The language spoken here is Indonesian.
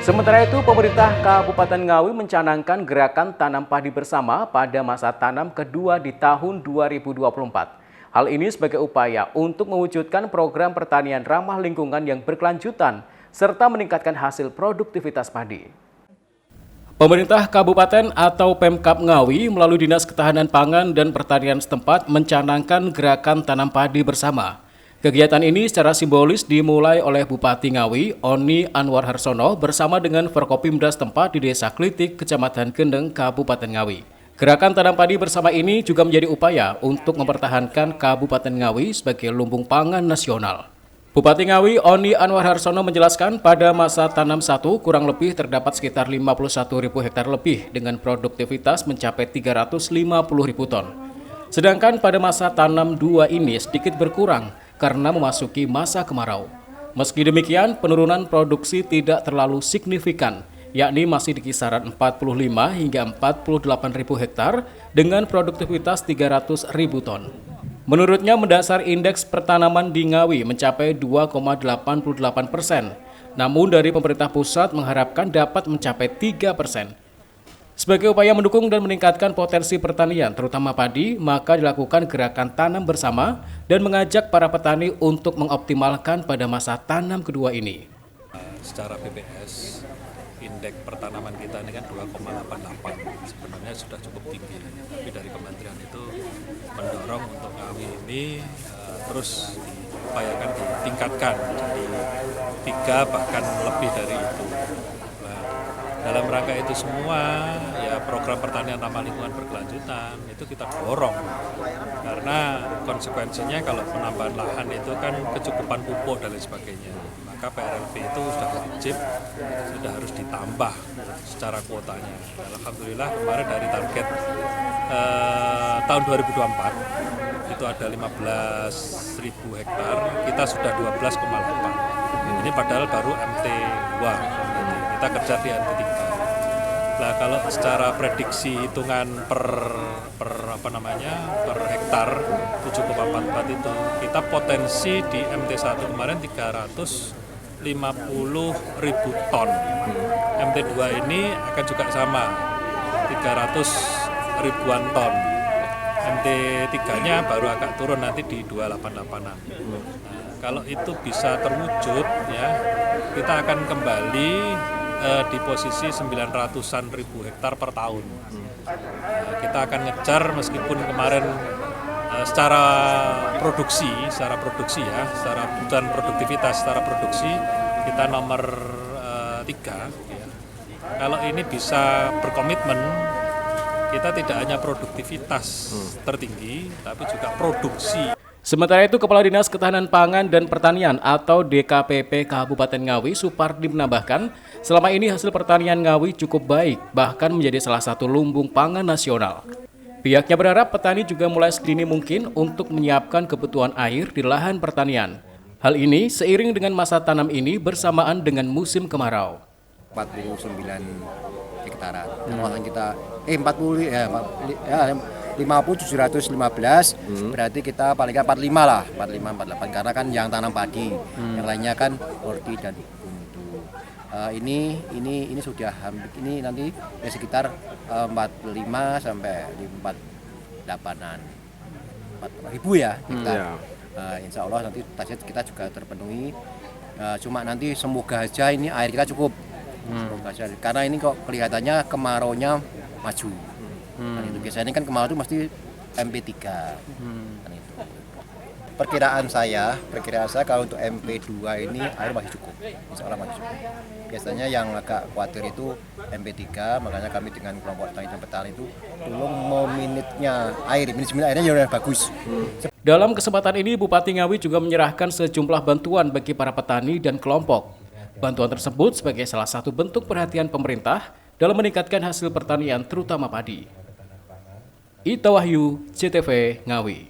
Sementara itu, pemerintah Kabupaten Ngawi mencanangkan gerakan tanam padi bersama pada masa tanam kedua di tahun 2024. Hal ini sebagai upaya untuk mewujudkan program pertanian ramah lingkungan yang berkelanjutan serta meningkatkan hasil produktivitas padi. Pemerintah Kabupaten atau Pemkab Ngawi melalui Dinas Ketahanan Pangan dan Pertanian setempat mencanangkan gerakan tanam padi bersama. Kegiatan ini secara simbolis dimulai oleh Bupati Ngawi, Oni Anwar Harsono bersama dengan Forkopimda setempat di Desa Klitik, Kecamatan Kendeng, Kabupaten Ngawi. Gerakan tanam padi bersama ini juga menjadi upaya untuk mempertahankan Kabupaten Ngawi sebagai lumbung pangan nasional. Bupati Ngawi, Oni Anwar Harsono menjelaskan pada masa tanam 1 kurang lebih terdapat sekitar 51.000 hektar lebih dengan produktivitas mencapai 350.000 ton. Sedangkan pada masa tanam 2 ini sedikit berkurang karena memasuki masa kemarau. Meski demikian, penurunan produksi tidak terlalu signifikan, yakni masih di kisaran 45 hingga 48.000 hektar dengan produktivitas 300.000 ton. Menurutnya, mendasar indeks pertanaman di Ngawi mencapai 2,88%, namun dari pemerintah pusat mengharapkan dapat mencapai 3%. Sebagai upaya mendukung dan meningkatkan potensi pertanian, terutama padi, maka dilakukan gerakan tanam bersama dan mengajak para petani untuk mengoptimalkan pada masa tanam kedua ini. Secara BPS, indeks pertanaman kita ini kan 2,88, sebenarnya sudah cukup tinggi. Tapi dari kementerian itu mendorong untuk Ngawi ini terus diupayakan ditingkatkan jadi 3 bahkan lebih dari itu. Dalam rangka itu semua, ya program pertanian ramah lingkungan berkelanjutan itu kita dorong. Karena konsekuensinya kalau penambahan lahan itu kan kecukupan pupuk dan lain sebagainya. Maka PRLP itu sudah wajib, sudah harus ditambah secara kuotanya. Alhamdulillah kemarin dari target tahun 2024 itu ada 15.000 hektar, kita sudah 12,8. Ini padahal baru MT2. Kita kerja di MT3. Nah, kalau secara prediksi hitungan per hektar 7,44 itu kita potensi di MT1 kemarin 350.000 ton. MT2 ini akan juga sama 300 ribuan ton. MT3-nya baru agak turun nanti di 288-an. Nah, kalau itu bisa terwujud ya, kita akan kembali di posisi 900-an ribu hektar per tahun. Kita akan ngejar meskipun kemarin secara produksi ya, secara kebutuhan produktivitas, secara produksi kita nomor 3. Ya. Kalau ini bisa berkomitmen, kita tidak hanya produktivitas tertinggi, tapi juga produksi. Sementara itu, Kepala Dinas Ketahanan Pangan dan Pertanian atau DKPP Kabupaten Ngawi, Supardi menambahkan, selama ini hasil pertanian Ngawi cukup baik, bahkan menjadi salah satu lumbung pangan nasional. Pihaknya berharap petani juga mulai sedini mungkin untuk menyiapkan kebutuhan air di lahan pertanian. Hal ini seiring dengan masa tanam ini bersamaan dengan musim kemarau. 49 hektaran. Lahan kita 50.715 berarti kita paling kan 45 lah, 45-48 karena kan yang tanam padi, yang lainnya kan horti dan buntu. Ini sudah hampir, ini nanti ya sekitar 45 sampai 48-an, 4.000 ya hektar. Insya Allah nanti target kita juga terpenuhi. Cuma nanti semoga aja ini air kita cukup. Semoga aja. Karena ini kok kelihatannya kemaraunya maju. Kan itu biasanya kan kemarau itu mesti MP3. Kan itu. Perkiraan saya kalau untuk MP2 ini air masih cukup. Insya Allah masih cukup. Biasanya yang agak khawatir itu MP3, makanya kami dengan kelompok tani dan petani itu tolong meminitnya air, manajemen airnya sudah bagus. Dalam kesempatan ini, Bupati Ngawi juga menyerahkan sejumlah bantuan bagi para petani dan kelompok. Bantuan tersebut sebagai salah satu bentuk perhatian pemerintah dalam meningkatkan hasil pertanian terutama padi. Ita Wahyu, CTV Ngawi.